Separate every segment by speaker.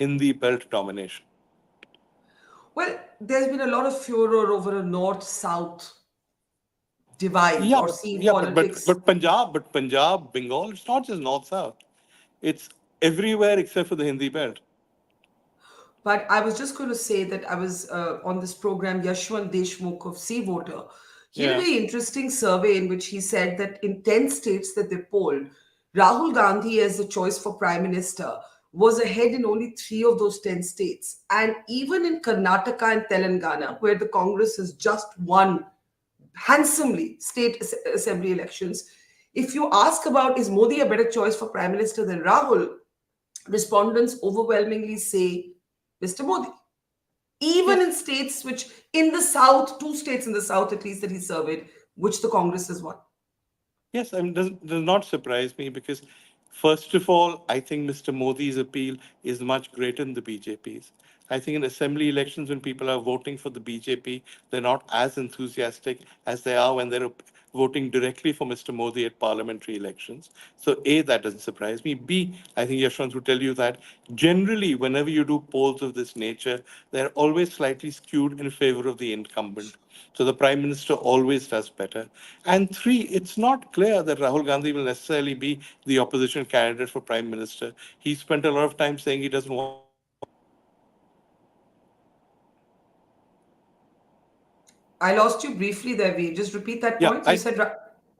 Speaker 1: Hindi belt domination.
Speaker 2: Well, there's been a lot of furor over a north-south divide
Speaker 1: Yeah,
Speaker 2: or
Speaker 1: but
Speaker 2: seeing
Speaker 1: yeah, but but
Speaker 2: politics.
Speaker 1: but Punjab, Bengal, it's not just north south. It's everywhere except for the Hindi belt.
Speaker 2: But I was just going to say that I was on this program, Yashwant Deshmukh of Sea Voter. He had a
Speaker 1: Yeah.
Speaker 2: very interesting survey in which he said that in 10 states that they polled, Rahul Gandhi as the choice for prime minister was ahead in only 3 of those 10 states. And even in Karnataka and Telangana, where the Congress has just won handsomely assembly elections, if you ask about is Modi a better choice for prime minister than Rahul, respondents overwhelmingly say Mr. Modi. Even
Speaker 1: Yes.
Speaker 2: in states which, in the South, 2 states in the South at least that he surveyed, which the Congress has won.
Speaker 1: Yes, I mean, does not surprise me because, first of all, I think Mr. Modi's appeal is much greater than the BJP's. I think in assembly elections, when people are voting for the BJP, they're not as enthusiastic as they are when they're voting directly for Mr. Modi at parliamentary elections. So, A, that doesn't surprise me. B, I think Yashwant would tell you that generally, whenever you do polls of this nature, they're always slightly skewed in favor of the incumbent. So the prime minister always does better. And three, it's not clear that Rahul Gandhi will necessarily be the opposition candidate for prime minister. He spent a lot of time saying he doesn't want.
Speaker 2: I lost you briefly there, V. Just repeat that
Speaker 1: Yeah,
Speaker 2: point. You said,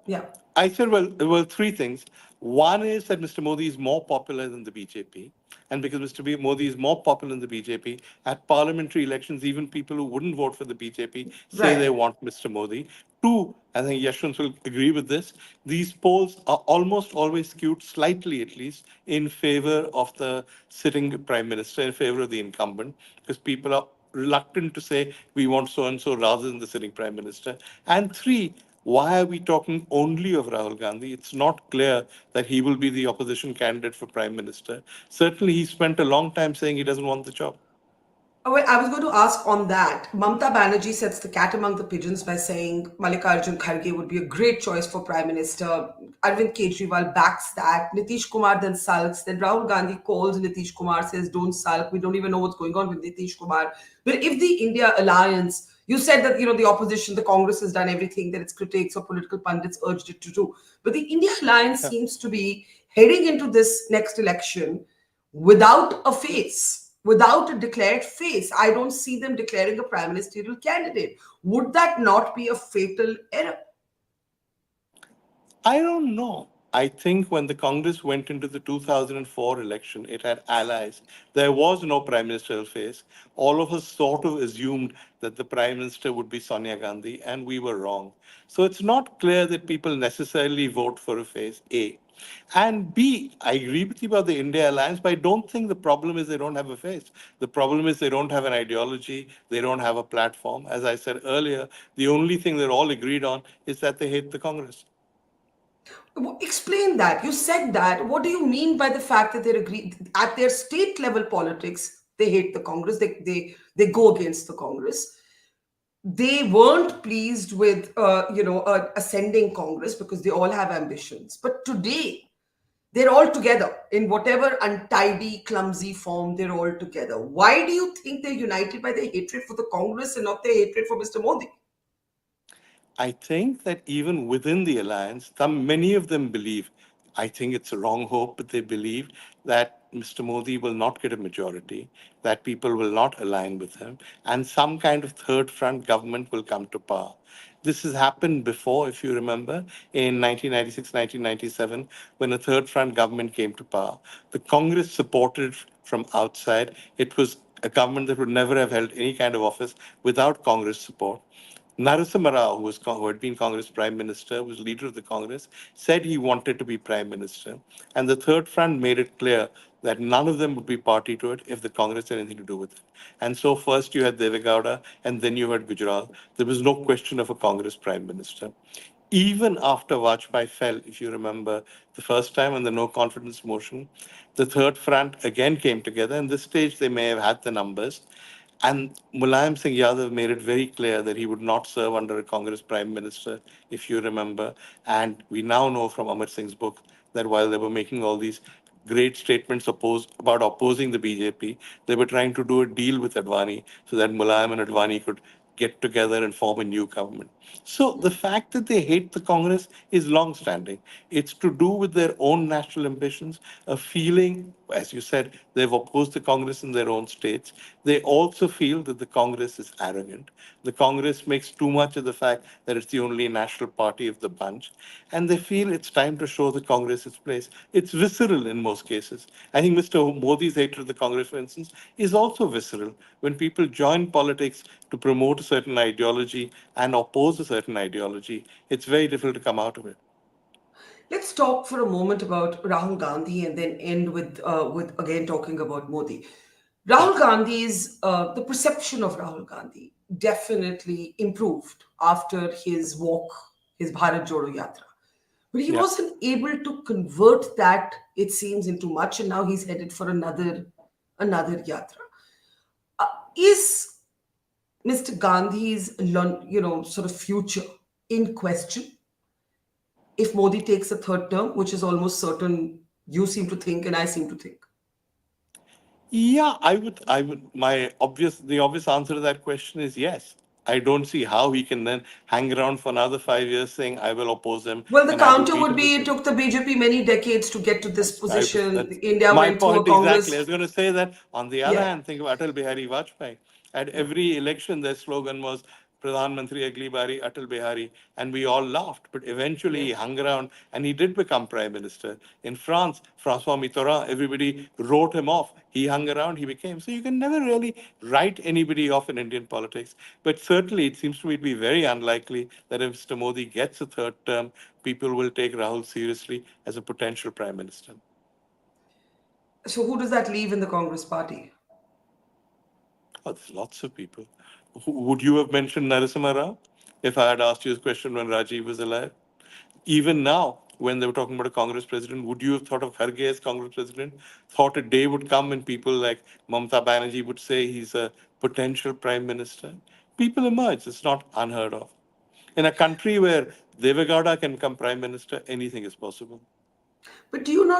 Speaker 2: yeah.
Speaker 1: I said, well, three things. One is that Mr. Modi is more popular than the BJP. And because Modi is more popular than the BJP, at parliamentary elections, even people who wouldn't vote for the BJP say
Speaker 2: Right.
Speaker 1: they want Mr. Modi. Two, I think Yashwant will agree with this, these polls are almost always skewed, slightly at least, in favor of the sitting prime minister, in favor of the incumbent, because people are reluctant to say we want so and so rather than the sitting prime minister. And three, why are we talking only of Rahul Gandhi? It's not clear that he will be the opposition candidate for prime minister. Certainly, he spent a long time saying he doesn't want the job.
Speaker 2: Well, I was going to ask on that. Mamta Banerjee sets the cat among the pigeons by saying Mallikarjun Kharge would be a great choice for prime minister. Arvind Kejriwal backs that. Nitish Kumar then sulks. Then Rahul Gandhi calls Nitish Kumar, says, "Don't sulk. We don't even know what's going on with Nitish Kumar." But if the India alliance, you said that the opposition, the Congress has done everything that its critics or political pundits urged it to do. But the India alliance
Speaker 1: Yeah.
Speaker 2: seems to be heading into this next election without a face, without a declared face. I don't see them declaring a prime ministerial candidate. Would that not be a fatal error?
Speaker 1: I don't know. I think when the Congress went into the 2004 election, it had allies. There was no prime ministerial face. All of us sort of assumed that the prime minister would be Sonia Gandhi, and we were wrong. So it's not clear that people necessarily vote for a face, A. And B, I agree with you about the India alliance, but I don't think the problem is they don't have a face. The problem is they don't have an ideology, they don't have a platform. As I said earlier, the only thing they're all agreed on is that they hate the Congress.
Speaker 2: Explain that. You said that. What do you mean by the fact that they agree at their state level politics? They hate the Congress. They go against the Congress. They weren't pleased with ascending Congress because they all have ambitions. But today they're all together in whatever untidy, clumsy form. They're all together. Why do you think they're united by their hatred for the Congress and not their hatred for Mr. Modi?
Speaker 1: I think that even within the alliance, many of them believe, I think it's a wrong hope, but they believe that Mr. Modi will not get a majority, that people will not align with him, and some kind of third front government will come to power. This has happened before, if you remember, in 1996, 1997, when a third front government came to power. The Congress supported it from outside. It was a government that would never have held any kind of office without Congress support. Narasimha Rao, who had been Congress Prime Minister, was leader of the Congress, said he wanted to be Prime Minister. And the Third Front made it clear that none of them would be party to it if the Congress had anything to do with it. And so first you had Devegowda and then you had Gujarat. There was no question of a Congress Prime Minister. Even after Vajpayee fell, if you remember, the first time on the no confidence motion, the Third Front again came together. And this stage, they may have had the numbers. And Mulayam Singh Yadav made it very clear that he would not serve under a Congress Prime Minister, if you remember. And we now know from Amar Singh's book that while they were making all these great statements about opposing the BJP. They were trying to do a deal with Advani so that Mulayam and Advani could get together and form a new government. So the fact that they hate the Congress is long standing. It's to do with their own national ambitions, a feeling, as you said, they've opposed the Congress in their own states. They also feel that the Congress is arrogant. The Congress makes too much of the fact that it's the only national party of the bunch. And they feel it's time to show the Congress its place. It's visceral in most cases. I think Mr. Modi's hatred of the Congress, for instance, is also visceral. When people join politics to promote a certain ideology and oppose a certain ideology, it's very difficult to come out of it.
Speaker 2: Let's talk for a moment about Rahul Gandhi and then end with again talking about Modi. Rahul Gandhi's the perception of Rahul Gandhi definitely improved after his walk, his Bharat Jodo Yatra. But he
Speaker 1: Yeah.
Speaker 2: wasn't able to convert that, it seems, into much, and now he's headed for another yatra. Is Mr. Gandhi's sort of future in question if Modi takes a third term, which is almost certain you seem to think and I seem to think?
Speaker 1: Yeah, the obvious answer to that question is yes. I don't see how he can then hang around for another 5 years saying, I will oppose him
Speaker 2: Well, the
Speaker 1: and I will
Speaker 2: counter
Speaker 1: beat
Speaker 2: would
Speaker 1: him
Speaker 2: be
Speaker 1: with
Speaker 2: it
Speaker 1: him.
Speaker 2: took the BJP many decades to get to this position.
Speaker 1: That's
Speaker 2: India
Speaker 1: my
Speaker 2: went through a
Speaker 1: point exactly. I
Speaker 2: Congress.
Speaker 1: was going to say that on the other
Speaker 2: Yeah,
Speaker 1: hand, think of Atal Bihari Vajpayee. At
Speaker 2: yeah.
Speaker 1: every election, their slogan was Pradhan Mantri Agli Bari Atal Bihari, and we all laughed. But eventually, he
Speaker 2: Yes.
Speaker 1: hung around and he did become prime minister. In France, Francois Mitterrand, everybody wrote him off. He hung around, he became. So you can never really write anybody off in Indian politics. But certainly, it seems to me to be very unlikely that if Mr. Modi gets a third term, people will take Rahul seriously as a potential prime minister.
Speaker 2: So who does that leave in the Congress party?
Speaker 1: Oh, there's lots of people. Would you have mentioned Narasimha Rao if I had asked you this question when Rajiv was alive? Even now, when they were talking about a Congress president, would you have thought of Kharge as Congress president? Thought a day would come when people like Mamata Banerjee would say he's a potential prime minister? People emerge. It's not unheard of. In a country where Devegowda can become prime minister, anything is possible.
Speaker 2: But do you not